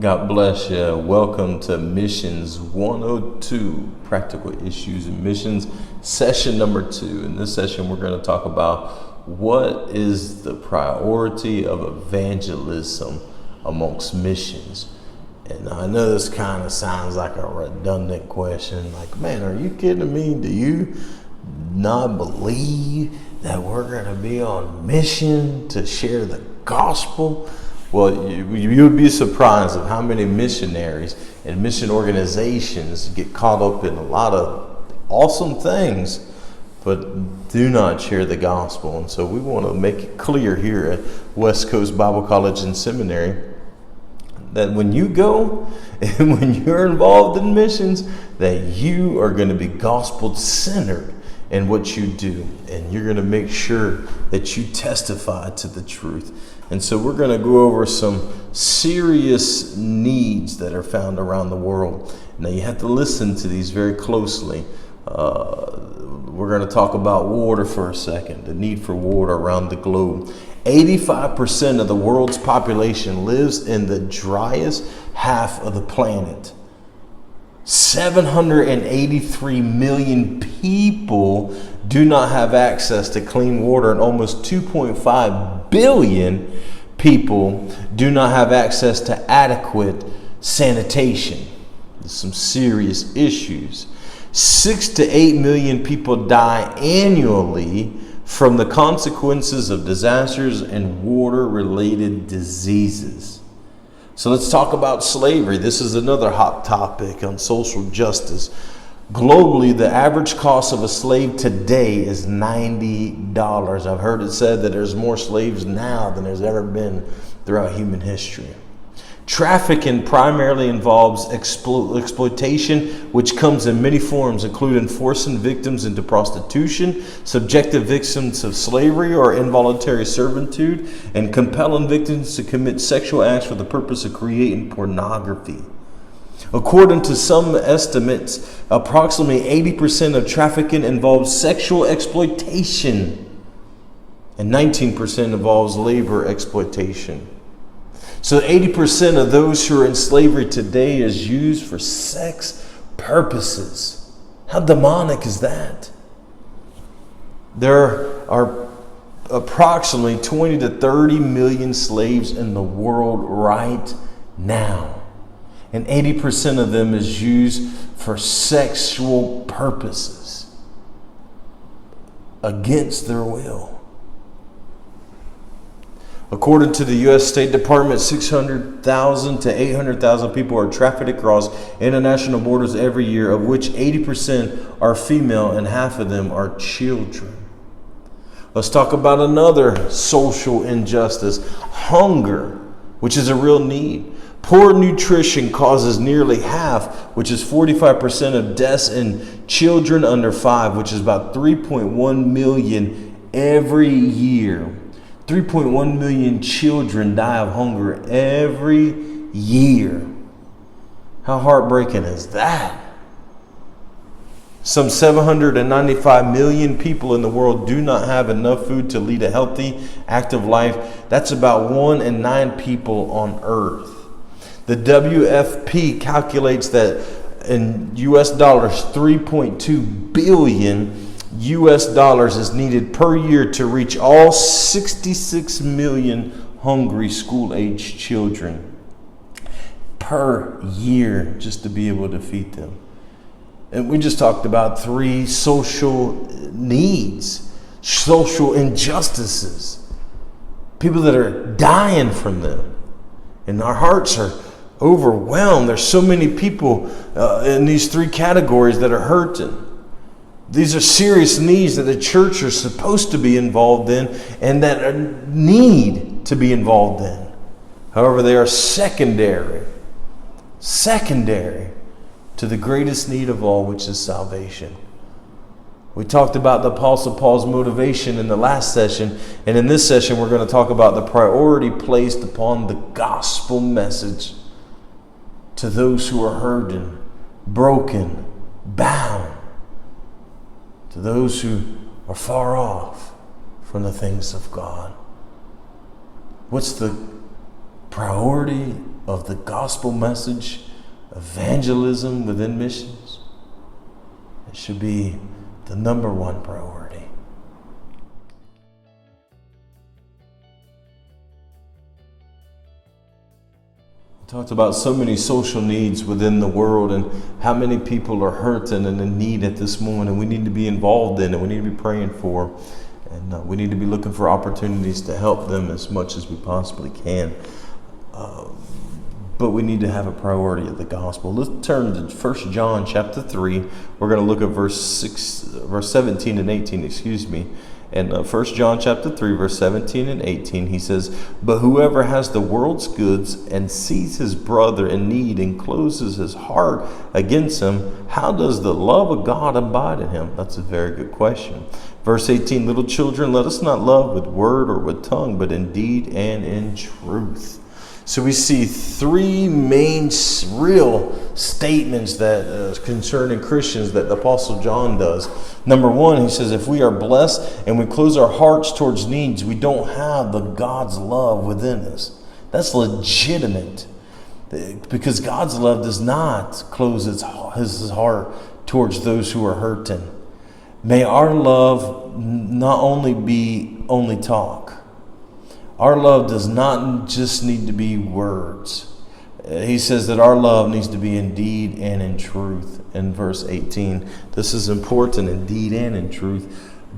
God bless you. Welcome to Missions 102, Practical Issues and Missions, session number 2. In this session, we're going to talk about what is the priority of evangelism amongst missions. And I know this kind of sounds like a redundant question. Like, man, are you kidding me? Do you not believe that we're going to be on mission to share the gospel? Well, you would be surprised at how many missionaries and mission organizations get caught up in a lot of awesome things, but do not share the gospel. And so we want to make it clear here at West Coast Bible College and Seminary that when you go and when you're involved in missions, that you are going to be gospel-centered in what you do. And you're going to make sure that you testify to the truth. And so we're going to go over some serious needs that are found around the world. Now you have to listen to these very closely. We're going to talk about water for a second, the need for water around the globe. 85% of the world's population lives in the driest half of the planet. 783 million people do not have access to clean water, and almost 2.5 billion people do not have access to adequate sanitation. There's some serious issues. 6 to 8 million people die annually from the consequences of disasters and water-related diseases. So let's talk about slavery. This is another hot topic on social justice. Globally, the average cost of a slave today is $90. I've heard it said that there's more slaves now than there's ever been throughout human history. Trafficking primarily involves exploitation, which comes in many forms, including forcing victims into prostitution, subjecting victims of slavery or involuntary servitude, and compelling victims to commit sexual acts for the purpose of creating pornography. According to some estimates, approximately 80% of trafficking involves sexual exploitation, and 19% involves labor exploitation. So 80% of those who are in slavery today is used for sex purposes. How demonic is that? There are approximately 20 to 30 million slaves in the world right now. And 80% of them is used for sexual purposes against their will. According to the U.S. State Department, 600,000 to 800,000 people are trafficked across international borders every year, of which 80% are female and half of them are children. Let's talk about another social injustice, hunger, which is a real need. Poor nutrition causes nearly half, which is 45% of deaths in children under 5, which is about 3.1 million every year. 3.1 million children die of hunger every year. How heartbreaking is that? Some 795 million people in the world do not have enough food to lead a healthy, active life. That's about 1 in 9 people on Earth. The WFP calculates that in US dollars, 3.2 billion US dollars is needed per year to reach all 66 million hungry school-aged children per year, just to be able to feed them. And we just talked about 3 social needs, social injustices, people that are dying from them. And our hearts are overwhelmed. There's so many people in these 3 categories that are hurting. These are serious needs that the church are supposed to be involved in and that need to be involved in. However, they are secondary to the greatest need of all, which is salvation. We talked about the Apostle Paul's motivation in the last session, and in this session we're going to talk about the priority placed upon the gospel message to those who are hurting, broken, bound, to those who are far off from the things of God. What's the priority of the gospel message, evangelism within missions. It should be the number one priority. Talked about so many social needs within the world and how many people are hurting and in need at this moment, and we need to be involved in, and we need to be praying for, and we need to be looking for opportunities to help them as much as we possibly can. But we need to have a priority of the gospel. Let's turn to 1 John chapter 3. We're going to look at verse 17 and 18, And 1 John chapter 3, verse 17 and 18, he says, "But whoever has the world's goods and sees his brother in need and closes his heart against him, how does the love of God abide in him?" That's a very good question. Verse 18, "Little children, let us not love with word or with tongue, but in deed and in truth." So we see three main real statements that concerning Christians that the Apostle John does. Number one, he says, if we are blessed and we close our hearts towards needs, we don't have the God's love within us. That's legitimate, because God's love does not close his heart towards those who are hurting. May our love not only be only talk. Our love does not just need to be words. He says that our love needs to be in deed and in truth. In verse 18, this is important, in deed and in truth.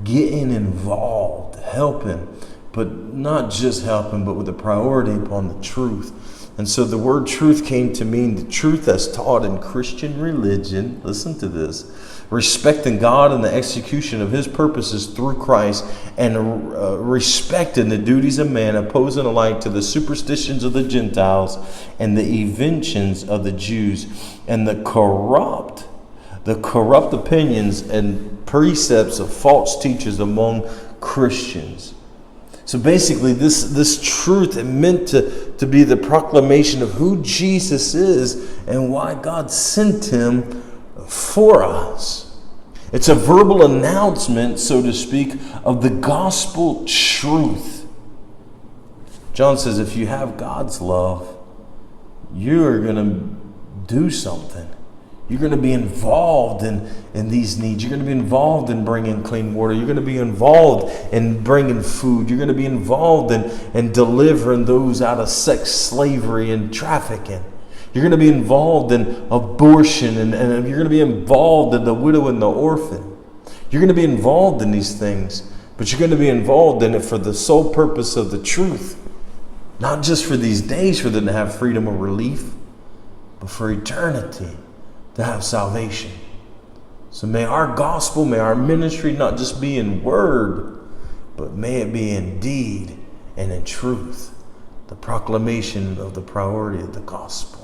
Getting involved, helping, but not just helping, but with a priority upon the truth. And so the word truth came to mean the truth that's taught in Christian religion. Listen to this. Respecting God and the execution of his purposes through Christ, and respecting the duties of man, opposing alike to the superstitions of the Gentiles and the inventions of the Jews, and the corrupt opinions and precepts of false teachers among Christians. So basically, this truth is meant to be the proclamation of who Jesus is and why God sent him for us. It's a verbal announcement, so to speak, of the gospel truth. John says if you have God's love, you're going to do something. You're going to be involved in these needs. You're going to be involved in bringing clean water. You're going to be involved in bringing food. You're going to be involved in delivering those out of sex slavery and trafficking. You're going to be involved in abortion, and you're going to be involved in the widow and the orphan. You're going to be involved in these things, but you're going to be involved in it for the sole purpose of the truth. Not just for these days for them to have freedom or relief, but for eternity to have salvation. So may our gospel, may our ministry not just be in word, but may it be in deed and in truth. The proclamation of the priority of the gospel.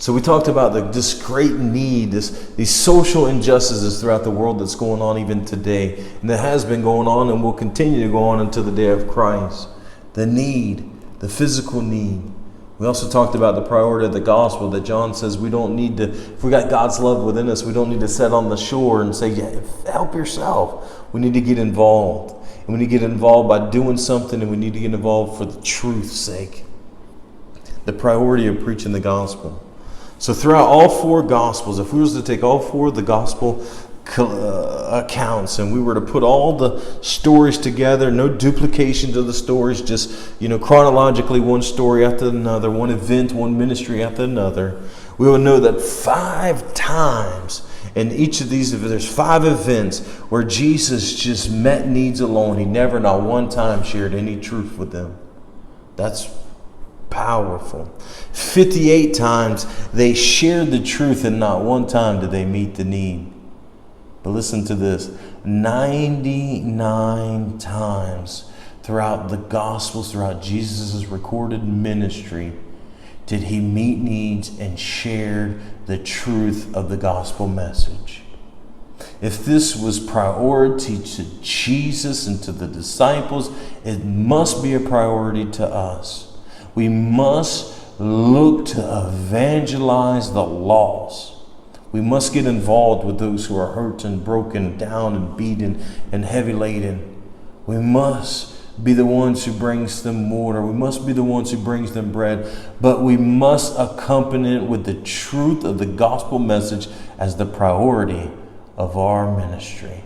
So we talked about this great need, these social injustices throughout the world that's going on even today. And that has been going on and will continue to go on until the day of Christ. The need, the physical need. We also talked about the priority of the gospel, that John says we don't need to, if we got God's love within us, we don't need to sit on the shore and say, yeah, help yourself. We need to get involved. And we need to get involved by doing something, and we need to get involved for the truth's sake. The priority of preaching the gospel. So throughout all four Gospels, if we was to take all four of the Gospel accounts and we were to put all the stories together, no duplications of the stories, just chronologically one story after another, one event, one ministry after another, we would know that 5 times in each of these, there's 5 events where Jesus just met needs alone. He never, not one time, shared any truth with them. That's powerful. 58 times they shared the truth, and not one time did they meet the need. But listen to this. 99 times throughout the Gospels, throughout Jesus' recorded ministry, did he meet needs and shared the truth of the gospel message. If this was priority to Jesus and to the disciples, it must be a priority to us. We must look to evangelize the lost. We must get involved with those who are hurt and broken, down and beaten and heavy laden. We must be the ones who brings them water. We must be the ones who brings them bread. But we must accompany it with the truth of the gospel message as the priority of our ministry.